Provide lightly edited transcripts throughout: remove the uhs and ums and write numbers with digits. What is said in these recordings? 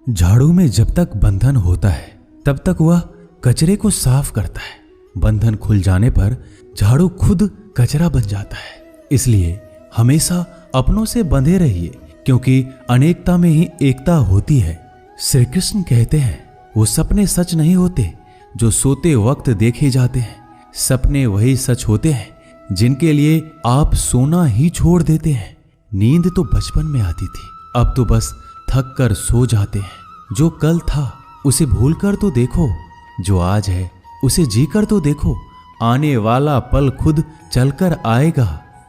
झाड़ू में जब तक बंधन होता है तब तक वह कचरे को साफ करता है। बंधन खुल जाने पर झाड़ू खुद कचरा बन जाता है। इसलिए हमेशा अपनों से बंधे रहिए, क्योंकि अनेकता में ही एकता होती है। श्री कृष्ण कहते हैं, वो सपने सच नहीं होते जो सोते वक्त देखे जाते हैं। सपने वही सच होते हैं जिनके लिए आप सोना ही छोड़ देते हैं। नींद तो बचपन में आती थी, अब तो बस थक कर सो जाते हैं। जो कल था उसे भूल कर तो देखो, जो आज है उसे जी कर तो देखो। आने वाला पल खुद चलकर आएगा,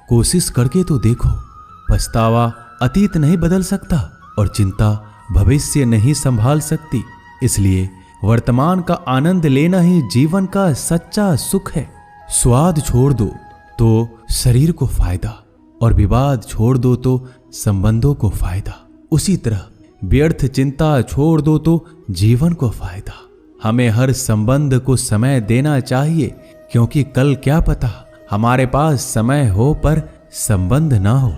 कोशिश करके तो देखो। पछतावा अतीत नहीं बदल सकता और चिंता भविष्य नहीं संभाल सकती। इसलिए वर्तमान का आनंद लेना ही जीवन का सच्चा सुख है। स्वाद छोड़ दो तो शरीर को फायदा, और विवाद छोड़ दो तो संबंधों को फायदा। उसी तरह व्यर्थ चिंता छोड़ दो तो जीवन को फायदा। हमें हर संबंध को समय देना चाहिए, क्योंकि कल क्या पता हमारे पास समय हो पर संबंध ना हो।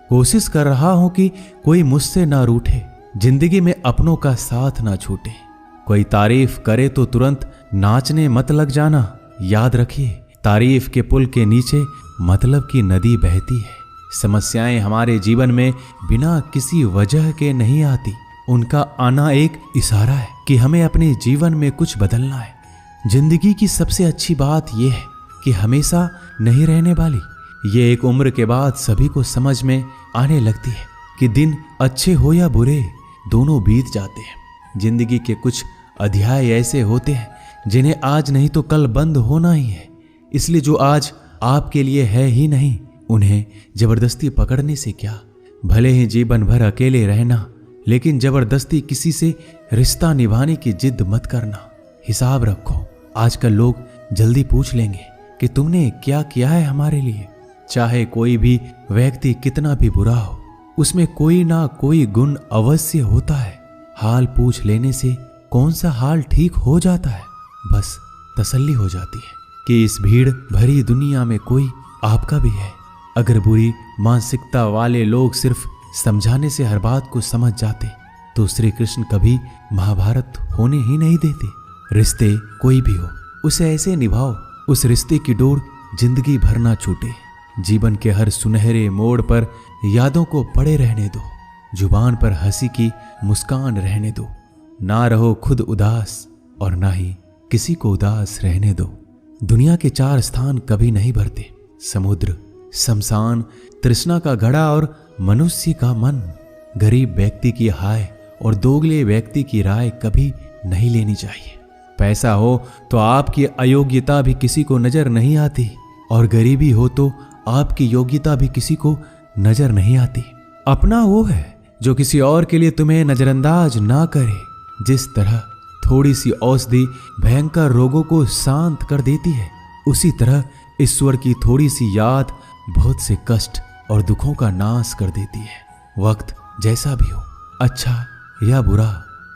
कोशिश कर रहा हूं कि कोई मुझसे ना रूठे, जिंदगी में अपनों का साथ ना छूटे। कोई तारीफ करे तो तुरंत नाचने मत लग जाना। याद रखिए, तारीफ के पुल के नीचे मतलब की नदी बहती है। समस्याएं हमारे जीवन में बिना किसी वजह के नहीं आती। उनका आना एक इशारा है कि हमें अपने जीवन में कुछ बदलना है। जिंदगी की सबसे अच्छी बात यह है कि हमेशा नहीं रहने वाली। ये एक उम्र के बाद सभी को समझ में आने लगती है कि दिन अच्छे हो या बुरे, दोनों बीत जाते हैं। जिंदगी के कुछ अध्याय ऐसे होते हैं जिन्हें आज नहीं तो कल बंद होना ही है। इसलिए जो आज आपके लिए है ही नहीं, उन्हें जबरदस्ती पकड़ने से क्या। भले ही जीवन भर अकेले रहना, लेकिन जबरदस्ती किसी से रिश्ता निभाने की जिद मत करना। हिसाब रखो, आजकल लोग जल्दी पूछ लेंगे कि तुमने क्या किया है हमारे लिए। चाहे कोई भी व्यक्ति कितना भी बुरा हो, उसमें कोई ना कोई गुण अवश्य होता है। हाल पूछ लेने से कौन सा हाल ठीक हो जाता है। बस तसल्ली हो जाती है कि इस भीड़ भरी दुनिया में कोई आपका भी है। अगर बुरी मानसिकता वाले लोग सिर्फ समझाने से हर बात को समझ जाते तो श्री कृष्ण कभी महाभारत होने ही नहीं देते। रिश्ते कोई भी हो, उसे ऐसे निभाओ उस रिश्ते की डोर जिंदगी भर ना छूटे। जीवन के हर सुनहरे मोड़ पर यादों को पड़े रहने दो। जुबान पर हंसी की मुस्कान रहने दो। ना रहो खुद उदास और ना ही किसी को उदास रहने दो। दुनिया के 4 स्थान कभी नहीं भरते, समुद्र, शमशान, तृष्णा का घड़ा और मनुष्य का मन। गरीब व्यक्ति की हाय और दोगले व्यक्ति की राय कभी नहीं लेनी चाहिए। पैसा हो तो आपकी अयोग्यता भी किसी को नजर नहीं आती, और गरीबी हो तो आपकी योग्यता भी किसी को नजर नहीं आती। अपना वो है जो किसी और के लिए तुम्हें नजरअंदाज ना करे। जिस तरह थोड़ी सी औषधि भयंकर रोगों को शांत कर देती है, उसी तरह ईश्वर की थोड़ी सी याद बहुत से कष्ट और दुखों का नाश कर देती है। वक्त जैसा भी हो, अच्छा या बुरा,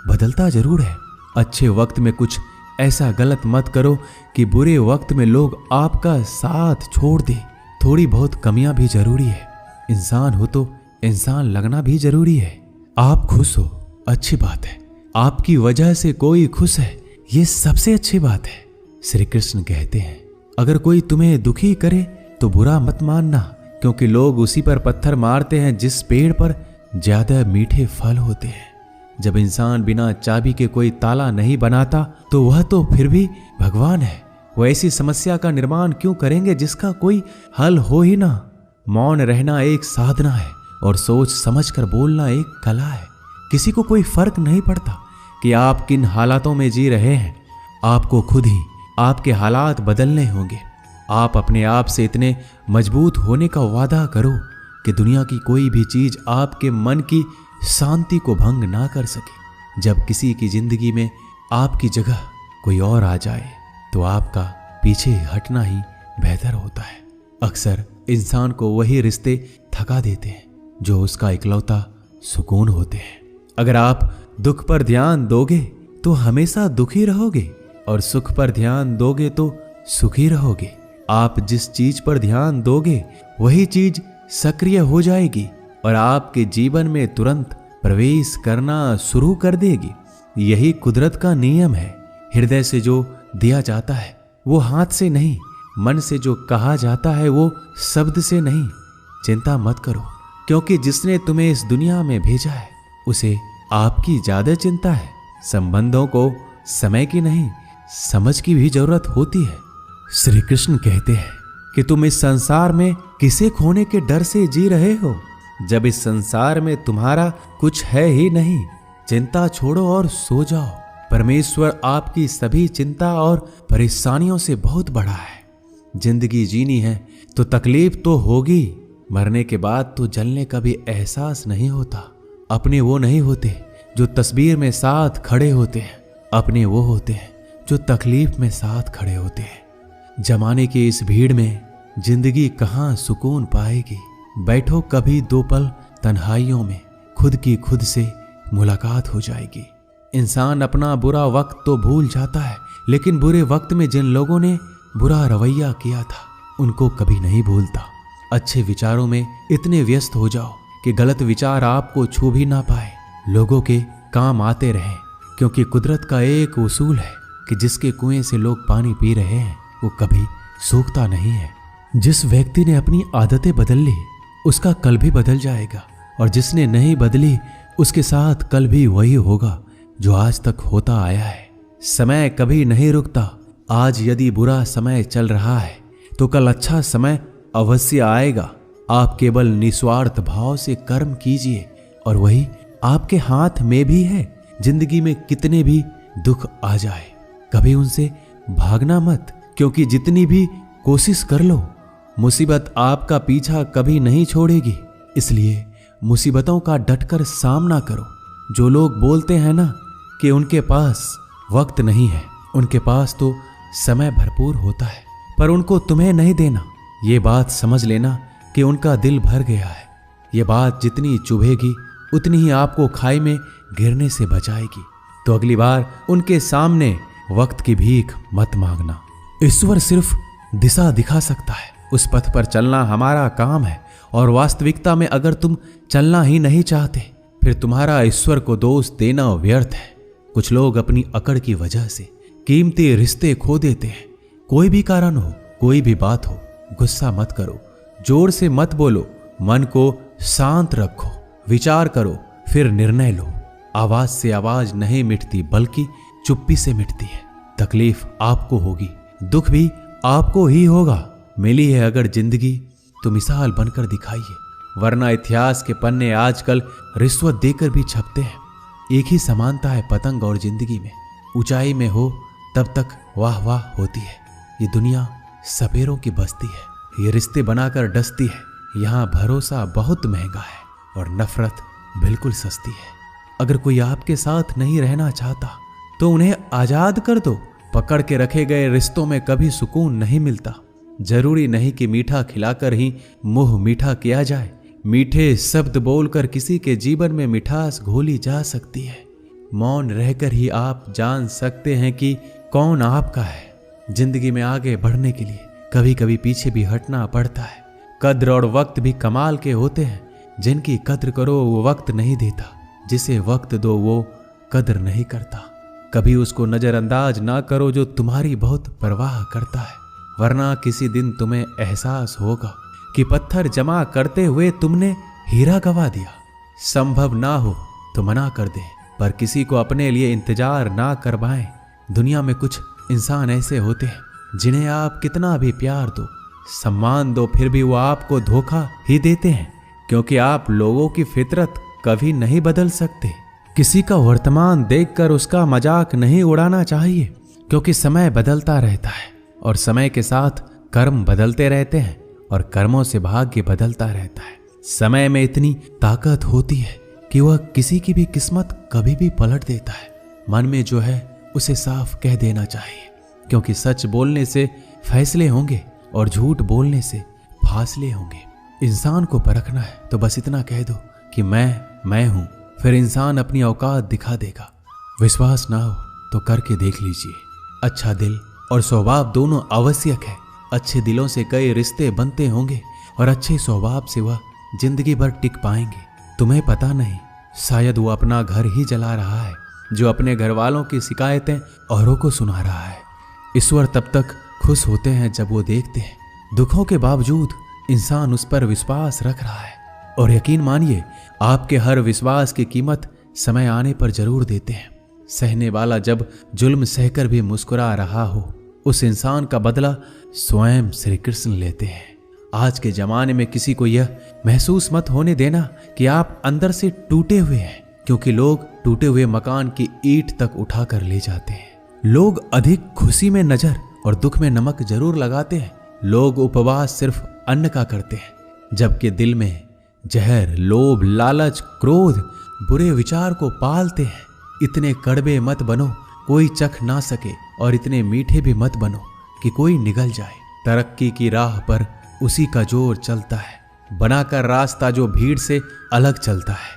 बदलता जरूर है। अच्छे वक्त में कुछ ऐसा गलत मत करो कि बुरे वक्त में लोग आपका साथ छोड़ दे। थोड़ी बहुत कमियां भी जरूरी है। इंसान हो तो इंसान लगना भी जरूरी है। आप खुश हो, अच्छी बात है। आपकी वजह से कोई खुश है, ये सबसे अच्छी बात है। श्री कृष्ण कहते हैं, अगर कोई तुम्हें दुखी करे तो बुरा मत मानना, क्योंकि लोग उसी पर पत्थर मारते हैं जिस पेड़ पर ज्यादा मीठे फल होते हैं। जब इंसान बिना चाबी के कोई ताला नहीं बनाता तो वह तो फिर भी भगवान है। वो ऐसी समस्या का निर्माण क्यों करेंगे जिसका कोई हल हो ही ना। मौन रहना एक साधना है और सोच समझकर बोलना एक कला है। किसी को कोई फर्क नहीं पड़ता कि आप किन हालातों में जी रहे हैं। आपको खुद ही आपके हालात बदलने होंगे। आप अपने आप से इतने मजबूत होने का वादा करो कि दुनिया की कोई भी चीज आपके मन की शांति को भंग ना कर सके। जब किसी की जिंदगी में आपकी जगह कोई और आ जाए तो आपका पीछे हटना ही बेहतर होता है। अक्सर इंसान को वही रिश्ते थका देते हैं जो उसका इकलौता सुकून होते हैं। अगर आप दुख पर ध्यान दोगे तो हमेशा दुखी रहोगे, और सुख पर ध्यान दोगे तो सुखी रहोगे। आप जिस चीज पर ध्यान दोगे वही चीज सक्रिय हो जाएगी और आपके जीवन में तुरंत प्रवेश करना शुरू कर देगी। यही कुदरत का नियम है। हृदय से जो दिया जाता है वो हाथ से नहीं, मन से जो कहा जाता है वो शब्द से नहीं। चिंता मत करो, क्योंकि जिसने तुम्हें इस दुनिया में भेजा है उसे आपकी ज्यादा चिंता है। संबंधों को समय की नहीं, समझ की भी जरूरत होती है। श्री कृष्ण कहते हैं कि तुम इस संसार में किसे खोने के डर से जी रहे हो, जब इस संसार में तुम्हारा कुछ है ही नहीं। चिंता छोड़ो और सो जाओ। परमेश्वर आपकी सभी चिंता और परेशानियों से बहुत बड़ा है। जिंदगी जीनी है तो तकलीफ तो होगी, मरने के बाद तो जलने का भी एहसास नहीं होता। अपने वो नहीं होते जो तस्वीर में साथ खड़े होते हैं, अपने वो होते हैं जो तकलीफ में साथ खड़े होते हैं। जमाने की इस भीड़ में जिंदगी कहाँ सुकून पाएगी। बैठो कभी 2 पल तन्हाइयों में, खुद की खुद से मुलाकात हो जाएगी। इंसान अपना बुरा वक्त तो भूल जाता है, लेकिन बुरे वक्त में जिन लोगों ने बुरा रवैया किया था उनको कभी नहीं भूलता। अच्छे विचारों में इतने व्यस्त हो जाओ कि गलत विचार आपको छू भी ना पाए। लोगों के काम आते रहें, क्योंकि कुदरत का एक उसूल है कि जिसके कुएं से लोग पानी पी रहे हैं वो कभी सूखता नहीं है। जिस व्यक्ति ने अपनी आदतें बदल ली उसका कल भी बदल जाएगा, और जिसने नहीं बदली उसके साथ कल भी वही होगा जो आज तक होता आया है। समय कभी नहीं रुकता। आज यदि बुरा समय चल रहा है तो कल अच्छा समय अवश्य आएगा। आप केवल निस्वार्थ भाव से कर्म कीजिए और वही आपके हाथ में भी है। जिंदगी में कितने भी दुख आ जाए कभी उनसे भागना मत, क्योंकि जितनी भी कोशिश कर लो मुसीबत आपका पीछा कभी नहीं छोड़ेगी। इसलिए मुसीबतों का डटकर सामना करो। जो लोग बोलते हैं ना कि उनके पास वक्त नहीं है, उनके पास तो समय भरपूर होता है, पर उनको तुम्हें नहीं देना। ये बात समझ लेना कि उनका दिल भर गया है। ये बात जितनी चुभेगी उतनी ही आपको खाई में गिरने से बचाएगी। तो अगली बार उनके सामने वक्त की भीख मत मांगना। ईश्वर सिर्फ दिशा दिखा सकता है, उस पथ पर चलना हमारा काम है। और वास्तविकता में अगर तुम चलना ही नहीं चाहते फिर तुम्हारा ईश्वर को दोष देना व्यर्थ है। कुछ लोग अपनी अकड़ की वजह से कीमती रिश्ते खो देते हैं। कोई भी कारण हो, कोई भी बात हो, गुस्सा मत करो, जोर से मत बोलो, मन को शांत रखो, विचार करो, फिर निर्णय लो। आवाज से आवाज नहीं मिटती बल्कि चुप्पी से मिटती है। तकलीफ आपको होगी, दुख भी आपको ही होगा। मिली है अगर जिंदगी तो मिसाल बनकर दिखाइए, वरना इतिहास के पन्ने आजकल रिश्वत देकर भी छपते हैं। एक ही समानता है पतंग और जिंदगी में। ऊंचाई में हो तब तक वाह वाह होती है। ये दुनिया सपेरों की बस्ती है, ये रिश्ते बनाकर डसती है। यहाँ भरोसा बहुत महंगा है और नफरत बिल्कुल सस्ती है। अगर कोई आपके साथ नहीं रहना चाहता तो उन्हें आजाद कर दो। पकड़ के रखे गए रिश्तों में कभी सुकून नहीं मिलता। जरूरी नहीं कि मीठा खिलाकर ही मुंह मीठा किया जाए। मीठे शब्द बोलकर किसी के जीवन में मिठास घोली जा सकती है। मौन रहकर ही आप जान सकते हैं कि कौन आपका है। जिंदगी में आगे बढ़ने के लिए कभी कभी पीछे भी हटना पड़ता है। कद्र और वक्त भी कमाल के होते हैं। जिनकी कद्र करो वो वक्त नहीं देता, जिसे वक्त दो वो कद्र नहीं करता। कभी उसको नजरअंदाज ना करो जो तुम्हारी बहुत परवाह करता है, वरना किसी दिन तुम्हें एहसास होगा कि पत्थर जमा करते हुए तुमने हीरा गवा दिया। संभव ना हो तो मना कर दे, पर किसी को अपने लिए इंतजार ना करवाएं। दुनिया में कुछ इंसान ऐसे होते हैं जिन्हें आप कितना भी प्यार दो, सम्मान दो, फिर भी वो आपको धोखा ही देते हैं, क्योंकि आप लोगों की फितरत कभी नहीं बदल सकते। किसी का वर्तमान देखकर उसका मजाक नहीं उड़ाना चाहिए, क्योंकि समय बदलता रहता है और समय के साथ कर्म बदलते रहते हैं और कर्मों से भाग्य बदलता रहता है। समय में इतनी ताकत होती है कि वह किसी की भी किस्मत कभी भी पलट देता है। मन में जो है उसे साफ कह देना चाहिए, क्योंकि सच बोलने से फैसले होंगे और झूठ बोलने से फासले होंगे। इंसान को परखना है तो बस इतना कह दो कि मैं हूं, फिर इंसान अपनी औकात दिखा देगा। विश्वास ना हो तो करके देख लीजिए। अच्छा दिल और स्वभाव दोनों आवश्यक है। अच्छे दिलों से कई रिश्ते बनते होंगे और अच्छे स्वभाव से वह जिंदगी भर टिक पाएंगे। तुम्हें पता नहीं शायद वो अपना घर ही जला रहा है, जो अपने घर वालों की शिकायतें औरों को सुना रहा है। ईश्वर तब तक खुश होते हैं जब वो देखते हैं दुखों के बावजूद इंसान उस पर विश्वास रख रहा है। और यकीन मानिए, आपके हर विश्वास की कीमत समय आने पर जरूर देते हैं। सहने वाला जब जुल्म सहकर भी मुस्कुरा रहा हो, उस इंसान का बदला स्वयं श्री कृष्ण लेते हैं। आज के जमाने में किसी को यह महसूस मत होने देना कि आप अंदर से टूटे हुए हैं, क्योंकि लोग टूटे हुए मकान की ईंट तक उठाकर ले जाते हैं। लोग अधिक खुशी में नजर और दुख में नमक जरूर लगाते हैं। लोग उपवास सिर्फ अन्न का करते हैं, जबकि दिल में जहर, लोभ, लालच, क्रोध, बुरे विचार को पालते हैं। इतने कड़वे मत बनो कोई चख ना सके, और इतने मीठे भी मत बनो कि कोई निगल जाए। तरक्की की राह पर उसी का जोर चलता है, बनाकर रास्ता जो भीड़ से अलग चलता है।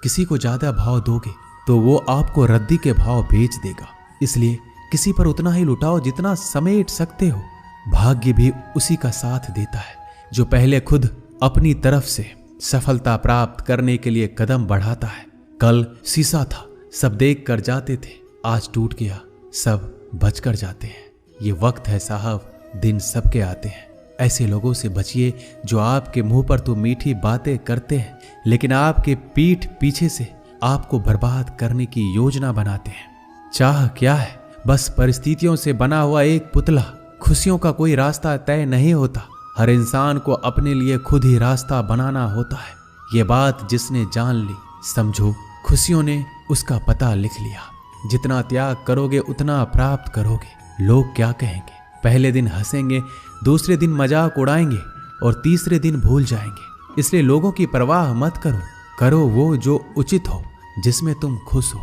किसी को ज्यादा भाव दोगे तो वो आपको रद्दी के भाव बेच देगा। इसलिए किसी पर उतना ही लुटाओ जितना समेट सकते हो। भाग्य भी उसी का साथ देता है जो पहले खुद अपनी तरफ से सफलता प्राप्त करने के लिए कदम बढ़ाता है। कल शीशा था, सब देख कर जाते थे, आज टूट गया, सब बच कर जाते हैं। ये वक्त है साहब, दिन सबके आते हैं। ऐसे लोगों से बचिए जो आपके मुंह पर तो मीठी बातें करते हैं, लेकिन आपके पीठ पीछे से आपको बर्बाद करने की योजना बनाते हैं। चाह क्या है? बस परिस्थितियों से बना हुआ एक पुतला। खुशियों का कोई रास्ता तय नहीं होता, हर इंसान को अपने लिए खुद ही रास्ता बनाना होता है। ये बात जिसने जान ली, समझो खुशियों ने उसका पता लिख लिया। जितना त्याग करोगे उतना प्राप्त करोगे। लोग क्या कहेंगे? पहले दिन हंसेंगे, दूसरे दिन मजाक उड़ाएंगे और तीसरे दिन भूल जाएंगे। इसलिए लोगों की परवाह मत करो, करो वो जो उचित हो, जिसमें तुम खुश हो।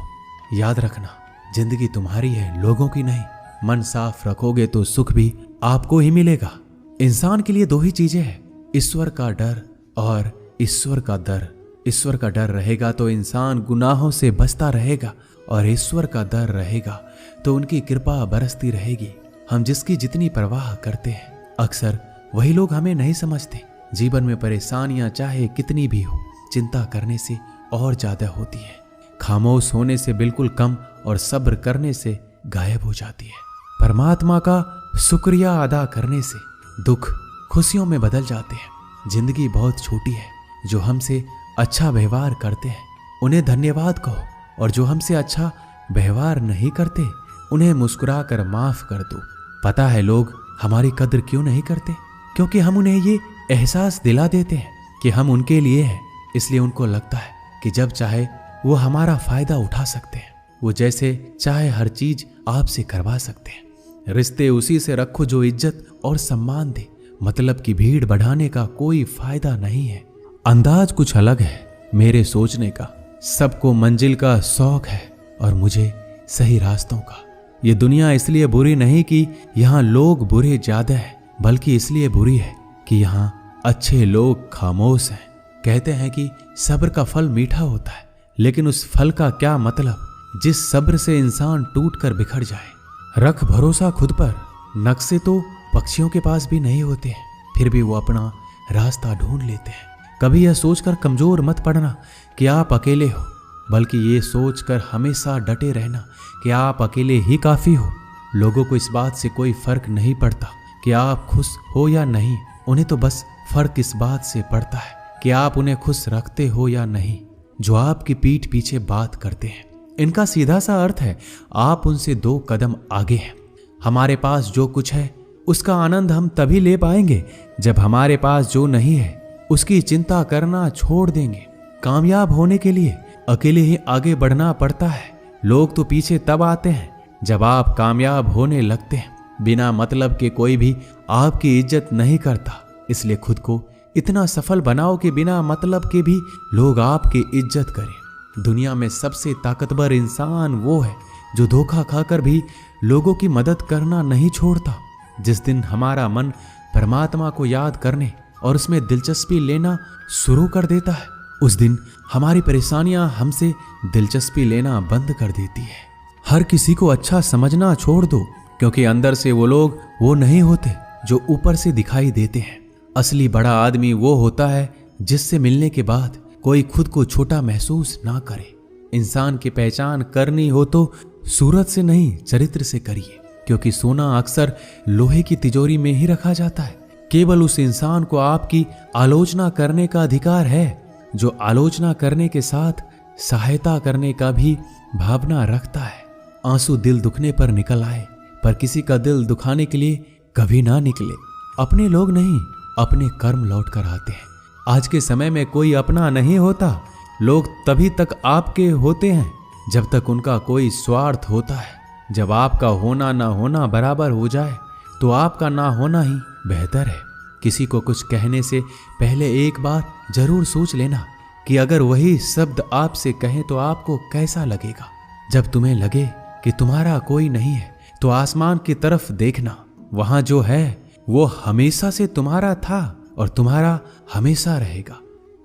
याद रखना, जिंदगी तुम्हारी है, लोगों की नहीं। मन साफ रखोगे तो सुख भी आपको ही मिलेगा। इंसान के लिए दो ही चीजें हैं, ईश्वर का डर और ईश्वर का दर। ईश्वर का डर रहेगा तो इंसान गुनाहों से बचता रहेगा, और ईश्वर का डर रहेगा तो उनकी कृपा बरसती रहेगी। हम जिसकी जितनी परवाह करते हैं, अक्सर वही लोग हमें नहीं समझते। जीवन में परेशानियां चाहे कितनी भी हो, चिंता करने से और ज्यादा होती है। खामोश होने से बिल्कुल कम और सब्र करने से गायब हो जाती है। परमात्मा का शुक्रिया अदा करने से दुख खुशियों में बदल जाते हैं। जिंदगी बहुत छोटी है, जो हमसे अच्छा व्यवहार करते हैं उन्हें धन्यवाद कहो, और जो हमसे अच्छा व्यवहार नहीं करते उन्हें मुस्कुरा कर माफ कर दो। पता है लोग हमारी कद्र क्यों नहीं करते? क्योंकि हम उन्हें ये एहसास दिला देते हैं कि हम उनके लिए हैं। इसलिए उनको लगता है कि जब चाहे वो हमारा फायदा उठा सकते हैं, वो जैसे चाहे हर चीज आपसे करवा सकते हैं। रिश्ते उसी से रखो जो इज्जत और सम्मान दे। मतलब की भीड़ बढ़ाने का कोई फायदा नहीं है। अंदाज कुछ अलग है मेरे सोचने का। सबको मंजिल का शौक है और मुझे सही रास्तों का। ये दुनिया इसलिए बुरी नहीं कि यहाँ लोग बुरे ज्यादा हैं, बल्कि इसलिए बुरी है कि यहाँ अच्छे लोग खामोश हैं। कहते हैं कि सब्र का फल मीठा होता है, लेकिन उस फल का क्या मतलब जिस सब्र से इंसान टूट कर बिखर जाए। रख भरोसा खुद पर। नक्शे तो पक्षियों के पास भी नहीं होते हैं, फिर भी वो अपना रास्ता ढूंढ लेते हैं। कभी यह सोचकर कमजोर मत पड़ना कि आप अकेले हो, बल्कि ये सोचकर हमेशा डटे रहना कि आप अकेले ही काफी हो। लोगों को इस बात से कोई फर्क नहीं पड़ता कि आप खुश हो या नहीं। उन्हें तो बस फर्क इस बात से पड़ता है कि आप उन्हें खुश रखते हो या नहीं, जो आपकी पीठ पीछे बात करते हैं। इनका सीधा सा अर्थ है, आप उनसे 2 कदम आगे हैं। हमारे पास जो कुछ है उसका आनंद हम तभी ले पाएंगे जब हमारे पास जो नहीं है उसकी चिंता करना छोड़ देंगे। कामयाब होने के लिए अकेले ही आगे बढ़ना पड़ता है। लोग तो पीछे तब आते हैं जब आप कामयाब होने लगते हैं। बिना मतलब के कोई भी आपकी इज्जत नहीं करता, इसलिए खुद को इतना सफल बनाओ कि बिना मतलब के भी लोग आपकी इज्जत करें। दुनिया में सबसे ताकतवर इंसान वो है जो धोखा खाकर भी लोगों की मदद करना नहीं छोड़ता। जिस दिन हमारा मन परमात्मा को याद करने और उसमें दिलचस्पी लेना शुरू कर देता है, उस दिन हमारी परेशानियां हमसे दिलचस्पी लेना बंद कर देती है। हर किसी को अच्छा समझना छोड़ दो, क्योंकि अंदर से वो लोग वो नहीं होते जो ऊपर से दिखाई देते हैं। असली बड़ा आदमी वो होता है जिससे मिलने के बाद कोई खुद को छोटा महसूस ना करे। इंसान की पहचान करनी हो तो सूरत से नहीं, चरित्र से करिए, क्योंकि सोना अक्सर लोहे की तिजोरी में ही रखा जाता है। केवल उस इंसान को आपकी आलोचना करने का अधिकार है जो आलोचना करने के साथ सहायता करने का भी भावना रखता है। आंसू दिल दुखने पर निकल आए, पर किसी का दिल दुखाने के लिए कभी ना निकले। अपने लोग नहीं, अपने कर्म लौट कर आते हैं। आज के समय में कोई अपना नहीं होता। लोग तभी तक आपके होते हैं जब तक उनका कोई स्वार्थ होता है। जब आपका होना ना होना बराबर हो जाए तो आपका ना होना ही बेहतर है। किसी को कुछ कहने से पहले एक बार जरूर सोच लेना कि अगर वही शब्द आपसे कहें तो आपको कैसा लगेगा। जब तुम्हें लगे कि तुम्हारा कोई नहीं है तो आसमान की तरफ देखना, वहां जो है वो हमेशा से तुम्हारा था और तुम्हारा हमेशा रहेगा।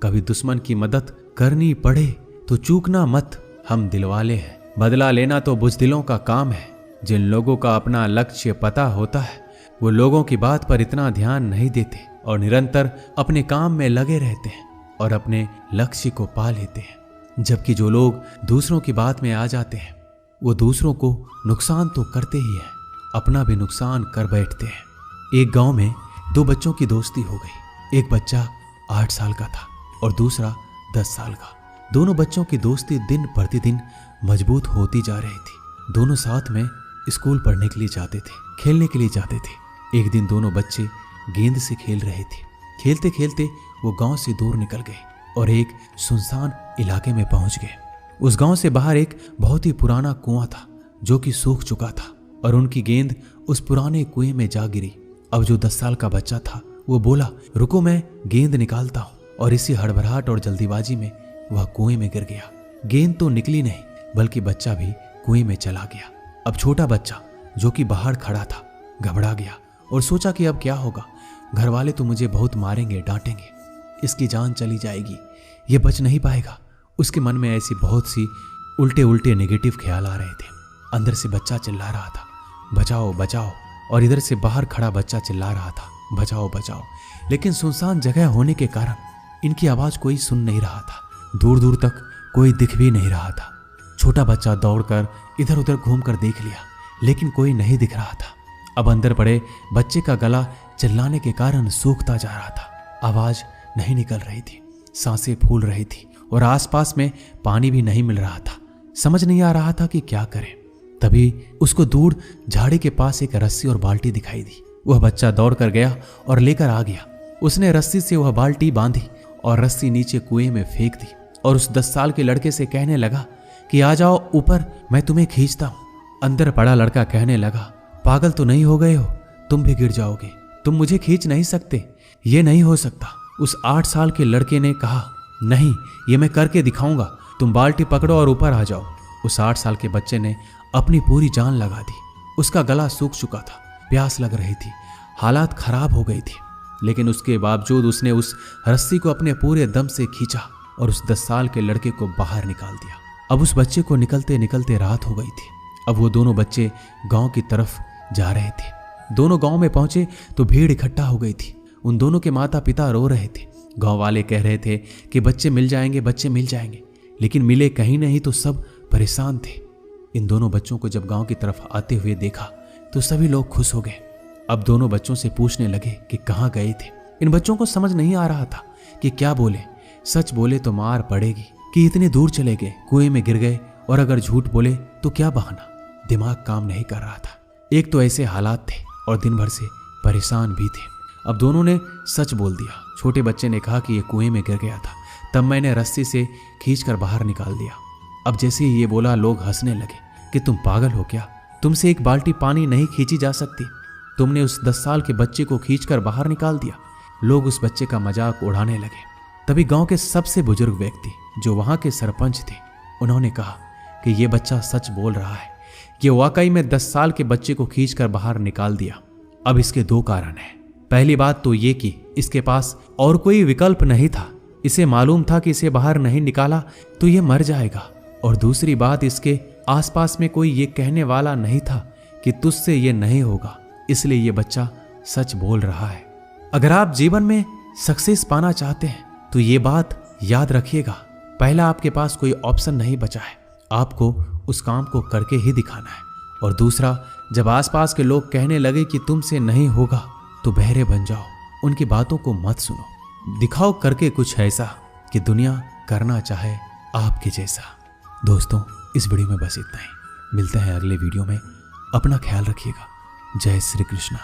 कभी दुश्मन की मदद करनी पड़े तो चूकना मत, हम दिलवाले हैं। बदला लेना तो बुज़दिलों का काम है। जिन लोगों का अपना लक्ष्य पता होता है वो लोगों की बात पर इतना ध्यान नहीं देते और निरंतर अपने काम में लगे रहते हैं और अपने लक्ष्य को पा लेते हैं। जबकि जो लोग दूसरों की बात में आ जाते हैं वो दूसरों को नुकसान तो करते ही हैं, अपना भी नुकसान कर बैठते हैं। एक गांव में दो बच्चों की दोस्ती हो गई। एक बच्चा 8 साल का था और दूसरा 10 साल का। दोनों बच्चों की दोस्ती दिन प्रतिदिन मजबूत होती जा रही थी। दोनों साथ में स्कूल पढ़ने के लिए जाते थे, खेलने के लिए जाते थे। एक दिन दोनों बच्चे गेंद से खेल रहे थे। खेलते खेलते वो गांव से दूर निकल गए और एक सुनसान इलाके में पहुंच गए। उस गांव से बाहर एक बहुत ही पुराना कुआं था जो कि सूख चुका था और उनकी गेंद उस पुराने कुएं में जा गिरी। अब जो 10 साल का बच्चा था वो बोला, रुको मैं गेंद निकालता हूं, और इसी हड़बड़ाहट और जल्दीबाजी में वह कुएं में गिर गया। गेंद तो निकली नहीं बल्कि बच्चा भी कुएं में चला गया। अब छोटा बच्चा जो कि बाहर खड़ा था घबरा गया और सोचा कि अब क्या होगा। घर वाले तो मुझे बहुत मारेंगे, डांटेंगे, इसकी जान चली जाएगी, ये बच नहीं पाएगा। उसके मन में ऐसी बहुत सी उल्टे उल्टे नेगेटिव ख्याल आ रहे थे। अंदर से बच्चा चिल्ला रहा था, बचाओ बचाओ, और इधर से बाहर खड़ा बच्चा चिल्ला रहा था, बचाओ बचाओ। लेकिन सुनसान जगह होने के कारण इनकी आवाज कोई सुन नहीं रहा था। दूर दूर तक कोई दिख भी नहीं रहा था। छोटा बच्चा दौड़कर इधर उधर घूमकर देख लिया लेकिन कोई नहीं दिख रहा था। अब अंदर पड़े बच्चे का गला चिल्लाने के कारण सूखता जा रहा था। आवाज नहीं निकल रही थी, सांसें फूल रही थी और आसपास में पानी भी नहीं मिल रहा था। समझ नहीं आ रहा था कि क्या करे। तभी उसको दूर झाड़ी के पास एक रस्सी और बाल्टी दिखाई दी। वह बच्चा दौड़ कर गया और लेकर आ गया। उसने रस्सी से वह बाल्टी बांधी और रस्सी नीचे कुएं में फेंक दी और उस 10 साल के लड़के से कहने लगा कि आ जाओ ऊपर, मैं तुम्हें खींचता हूं। अंदर पड़ा लड़का कहने लगा, पागल तो नहीं हो गए हो, तुम भी गिर जाओगे, तुम मुझे खींच नहीं सकते, ये नहीं हो सकता। उस 8 साल के लड़के ने कहा, नहीं, ये मैं करके दिखाऊंगा, तुम बाल्टी पकड़ो और ऊपर आ जाओ। उस 8 साल के बच्चे ने अपनी पूरी जान लगा दी। उसका गला सूख चुका था, प्यास लग रही थी, हालात खराब हो गई थी, लेकिन उसके बावजूद उसने उस रस्सी को अपने पूरे दम से खींचा और उस 10 साल के लड़के को बाहर निकाल दिया। अब उस बच्चे को निकलते निकलते रात हो गई थी। अब वो दोनों बच्चे गांव की तरफ जा रहे थे। दोनों गांव में पहुंचे तो भीड़ इकट्ठा हो गई थी। उन दोनों के माता पिता रो रहे थे। गांव वाले कह रहे थे कि बच्चे मिल जाएंगे, बच्चे मिल जाएंगे, लेकिन मिले कहीं नहीं तो सब परेशान थे। इन दोनों बच्चों को जब गांव की तरफ आते हुए देखा तो सभी लोग खुश हो गए। अब दोनों बच्चों से पूछने लगे कि कहाँ गए थे। इन बच्चों को समझ नहीं आ रहा था कि क्या बोले। सच बोले तो मार पड़ेगी कि इतने दूर चले गए, कुएं में गिर गए, और अगर झूठ बोले तो क्या बहाना। दिमाग काम नहीं कर रहा था। एक तो ऐसे हालात थे और दिन भर से परेशान भी थे। अब दोनों ने सच बोल दिया। छोटे बच्चे ने कहा कि ये कुएं में गिर गया था, तब मैंने रस्सी से खींचकर बाहर निकाल दिया। अब जैसे ही ये बोला लोग हंसने लगे कि तुम पागल हो क्या, तुमसे एक बाल्टी पानी नहीं खींची जा सकती, तुमने उस 10 साल के बच्चे को खींचकर बाहर निकाल दिया। लोग उस बच्चे का मजाक उड़ाने लगे। तभी गांव के सबसे बुजुर्ग व्यक्ति जो वहां के सरपंच थे, उन्होंने कहा कि ये बच्चा सच बोल रहा है, ये वाकई में 10 साल के बच्चे को खींचकर बाहर निकाल दिया। अब इसके 2 कारण हैं। पहली बात तो ये कि इसके पास और कोई विकल्प नहीं था। इसे मालूम था कि इसे बाहर नहीं निकाला तो ये मर जाएगा। और दूसरी बात, इसके आसपास में कोई ये कहने वाला नहीं था कि तुझसे ये नहीं होगा, इसलिए ये बच्चा सच बोल रहा है। अगर आप जीवन में सक्सेस पाना चाहते हैं तो ये बात याद रखिएगा, पहला आपके पास कोई ऑप्शन नहीं बचा है, आपको उस काम को करके ही दिखाना है। और दूसरा, जब आसपास के लोग कहने लगे कि तुमसे नहीं होगा तो बहरे बन जाओ, उनकी बातों को मत सुनो, दिखाओ करके कुछ ऐसा कि दुनिया करना चाहे आपके जैसा। दोस्तों, इस वीडियो में बस इतना ही। मिलते हैं अगले वीडियो में। अपना ख्याल रखिएगा। जय श्री कृष्णा।